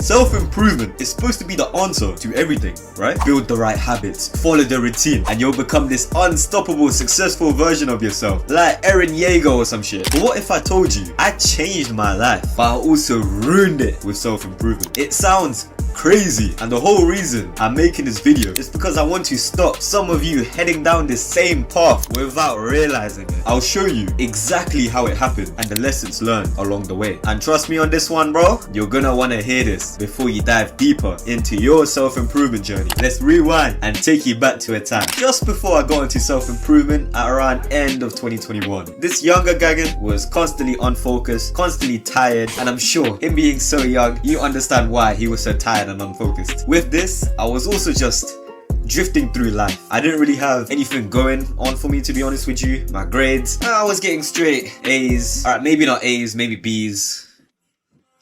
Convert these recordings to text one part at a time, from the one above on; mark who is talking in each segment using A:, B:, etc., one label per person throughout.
A: Self-improvement is supposed to be the answer to everything, right? Build the right habits, follow the routine, and you'll become this unstoppable, successful version of yourself, like 𝐿 or some shit. But what if I told you I changed my life, but I also ruined it with self-improvement? It sounds crazy, and the whole reason I'm making this video is because I want to stop some of you heading down this same path without realizing it. I'll show you exactly how it happened and the lessons learned along the way. And trust me on this one, bro, you're gonna want to hear this before you dive deeper into your self-improvement journey. Let's rewind and take you back to a time just before I got into self-improvement at around end of 2021. This younger Gagan was constantly unfocused, constantly tired, and I'm sure him being so young, you understand why he was so tired and unfocused. With this, I was also just drifting through life. I didn't really have anything going on for me, to be honest with you. My grades, I was getting straight A's. Alright, maybe not A's, maybe B's.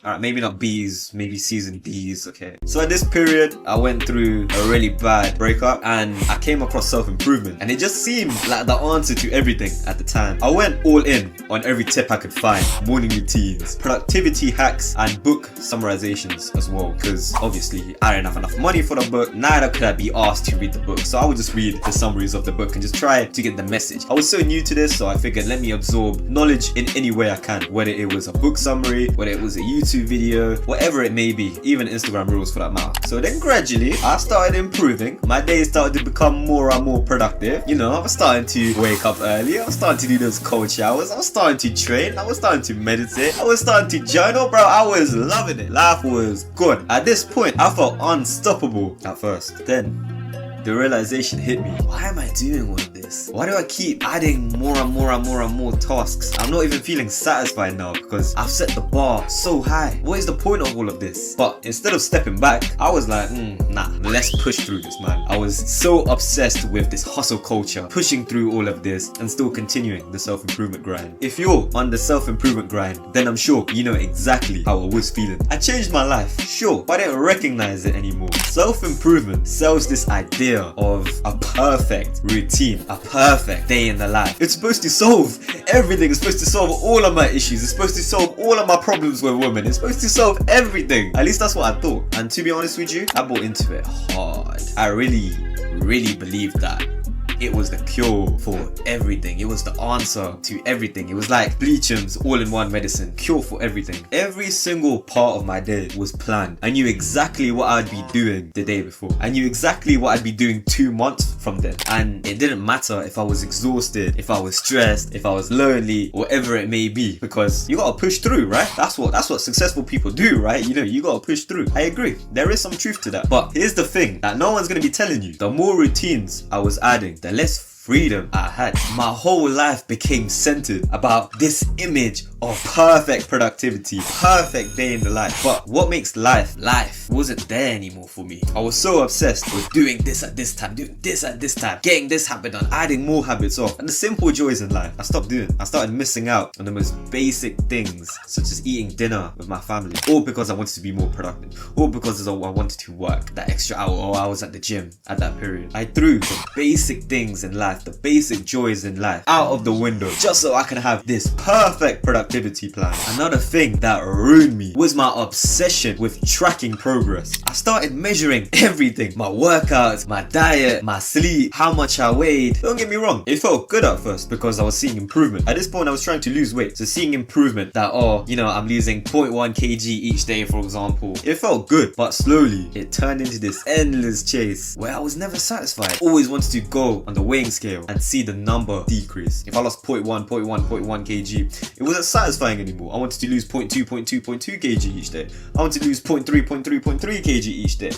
A: Alright, maybe not B's, maybe C's and D's, okay. So at this period, I went through a really bad breakup and I came across self-improvement, and it just seemed like the answer to everything at the time. I went all in on every tip I could find: morning routines, productivity hacks, and book summarizations as well, because obviously I didn't have enough money for the book, neither could I be asked to read the book, so I would just read the summaries of the book and just try to get the message. I was so new to this, so I figured let me absorb knowledge in any way I can, whether it was a book summary, whether it was a YouTube video, whatever it may be, even Instagram reels for that matter. So then gradually I started improving. My days started to become more and more productive. You know, I was starting to wake up early, I was starting to do those cold showers, I was starting to train, I was starting to meditate, I was starting to journal, bro. I was loving it. Life was good. At this point I felt unstoppable at first. Then the realization hit me. Why am I doing all of this? Why do I keep adding more and more tasks? I'm not even feeling satisfied now because I've set the bar so high. What is the point of all of this? But instead of stepping back, I was like, nah, let's push through this, man. I was so obsessed with this hustle culture, pushing through all of this and still continuing the self-improvement grind. If you're on the self-improvement grind, then I'm sure you know exactly how I was feeling. I changed my life, sure, but I didn't recognize it anymore. Self-improvement sells this idea of a perfect routine, a perfect day in the life. It's supposed to solve everything. It's supposed to solve all of my issues. It's supposed to solve all of my problems with women. It's supposed to solve everything. At least that's what I thought. And to be honest with you, I bought into it hard. I really believed that it was the cure for everything. It was the answer to everything. It was like 𝐿-𝐻𝐿 all-in-one medicine, cure for everything. Every single part of my day was planned. I knew exactly what I'd be doing the day before. I knew exactly what I'd be doing 2 months from then. And it didn't matter if I was exhausted, if I was stressed, if I was lonely, whatever it may be, because you gotta push through, right? That's what successful people do, right? You know, you gotta push through. I agree. There is some truth to that. But here's the thing that no one's gonna be telling you. The more routines I was adding, the less freedom I had. My whole life became centered about this image of perfect productivity, perfect day in the life. But what makes life wasn't there anymore for me. I was so obsessed with doing this at this time, doing this at this time, getting this habit done, adding more habits off, and the simple joys in life I stopped doing. I started missing out on the most basic things, such as eating dinner with my family, all because I wanted to be more productive, all because I wanted to work that extra hour, or I was at the gym at that period. I threw the basic things in life, the basic joys in life, out of the window just so I can have this perfect productivity plan. Another thing that ruined me was my obsession with tracking progress. I started measuring everything: my workouts, my diet, my sleep, how much I weighed. Don't get me wrong, it felt good at first because I was seeing improvement. At this point I was trying to lose weight, so seeing improvement that, oh, you know, I'm losing 0.1 kg each day, for example, it felt good. But slowly it turned into this endless chase where I was never satisfied. Always wanted to go on the weighing scale and see the number decrease. If I lost 0.1 kg, it wasn't satisfying anymore. I wanted to lose 0.2 kg each day. I wanted to lose 0.3 kg each day.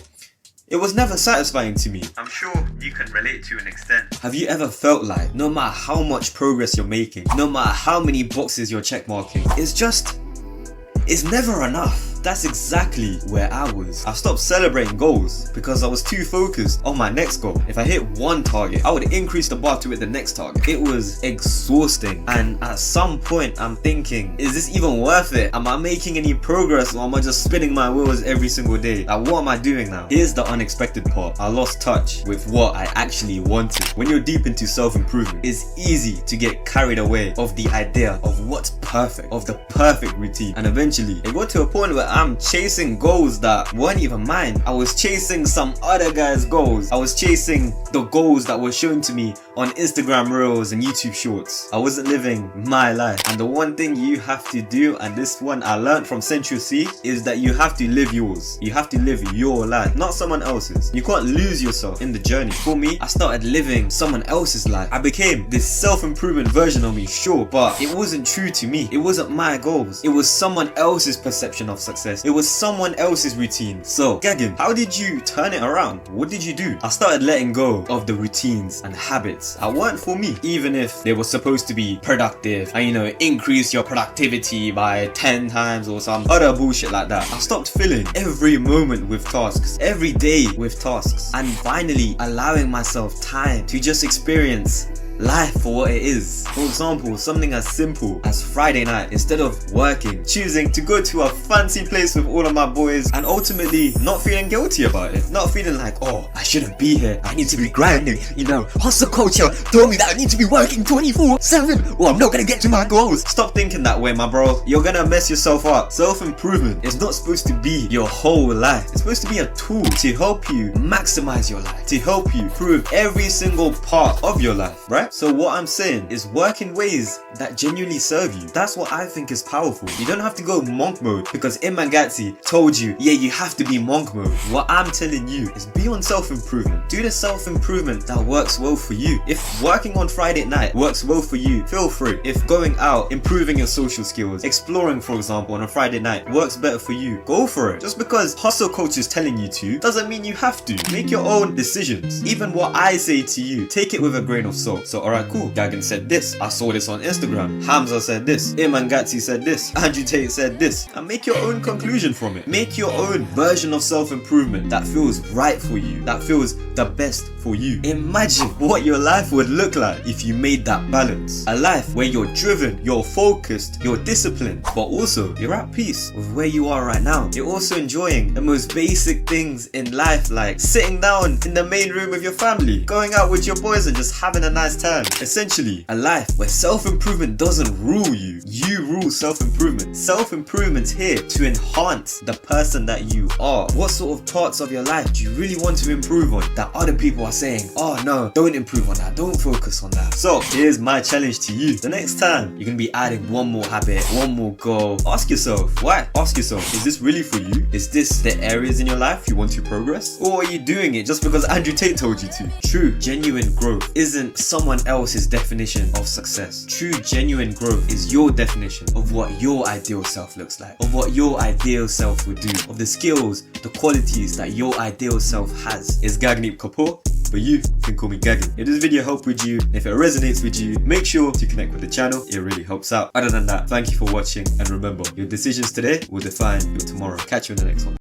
A: It was never satisfying to me. I'm sure you can relate to an extent. Have you ever felt like no matter how much progress you're making, no matter how many boxes you're checkmarking, it's never enough? That's exactly where I was. I stopped celebrating goals because I was too focused on my next goal. If I hit one target, I would increase the bar to hit the next target. It was exhausting, and at some point I'm thinking, is this even worth it? Am I making any progress, or am I just spinning my wheels every single day? Like, what am I doing now? Here's the unexpected part. I lost touch with what I actually wanted. When you're deep into self-improvement, it's easy to get carried away of the idea of what's perfect, of the perfect routine, and eventually it got to a point where I'm chasing goals that weren't even mine. I was chasing some other guy's goals. I was chasing the goals that were shown to me on Instagram Reels and YouTube Shorts. I wasn't living my life. And the one thing you have to do, and this one I learned from Central C, is that you have to live yours. You have to live your life, not someone else's. You can't lose yourself in the journey. For me, I started living someone else's life. I became this self-improvement version of me, sure, but it wasn't true to me. It wasn't my goals. It was someone else's perception of success. It was someone else's routine. So, 𝐾𝐿, how did you turn it around? What did you do? I started letting go of the routines and habits that weren't for me, even if they were supposed to be productive and, you know, increase your productivity by 10 times or some other bullshit like that. I stopped filling every moment with tasks, every day with tasks, and finally allowing myself time to just experience life for what it is. For example, something as simple as Friday night, instead of working, choosing to go to a fancy place with all of my boys and ultimately not feeling guilty about it. Not feeling like, oh, I shouldn't be here, I need to be grinding, you know, hustle culture told me that I need to be working 24/7 or I'm not gonna get to my goals. Stop thinking that way, my bro. You're gonna mess yourself up. Self-improvement is not supposed to be your whole life. It's supposed to be a tool to help you maximize your life, to help you improve every single part of your life, right? So what I'm saying is work in ways that genuinely serve you. That's what I think is powerful. You don't have to go monk mode because 𝐸𝐻𝐻𝐾𝐿 told you, yeah, you have to be monk mode. What I'm telling you is be on self-improvement. Do the self-improvement that works well for you. If working on Friday night works well for you, feel free. If going out, improving your social skills, exploring, for example, on a Friday night works better for you, go for it. Just because hustle culture is telling you to doesn't mean you have to. Make your own decisions. Even what I say to you, take it with a grain of salt. So alright, cool, 𝐾𝐿 said this, I saw this on Instagram, Hamza said this, 𝐸𝐻𝐻𝐾𝐿 said this, 𝐷𝐵𝐻𝐻 said this, and make your own conclusion from it. Make your own version of self-improvement that feels right for you, that feels the best for you. Imagine what your life would look like if you made that balance. A life where you're driven, you're focused, you're disciplined, but also you're at peace with where you are right now. You're also enjoying the most basic things in life, like sitting down in the main room with your family, going out with your boys and just having a nice time. Essentially, a life where self-improvement doesn't rule you. You rule self-improvement. Self-improvement's here to enhance the person that you are. What sort of parts of your life do you really want to improve on that other people are saying, oh no, don't improve on that, don't focus on that? So here's my challenge to you. The next time you're gonna be adding one more habit, one more goal, ask yourself, why? Ask yourself, is this really for you? Is this the areas in your life you want to progress? Or are you doing it just because Andrew Tate told you to? True, genuine growth isn't someone else's definition of success. True, genuine growth is your definition of what your ideal self looks like, of what your ideal self would do, of the skills, the qualities that your ideal self has. It's 𝐾𝐿, but you can call me 𝐾𝐿. If this video helped with you, if it resonates with you, make sure to connect with the channel. It really helps out. Other than that, thank you for watching, and remember, your decisions today will define your tomorrow. Catch you in the next one.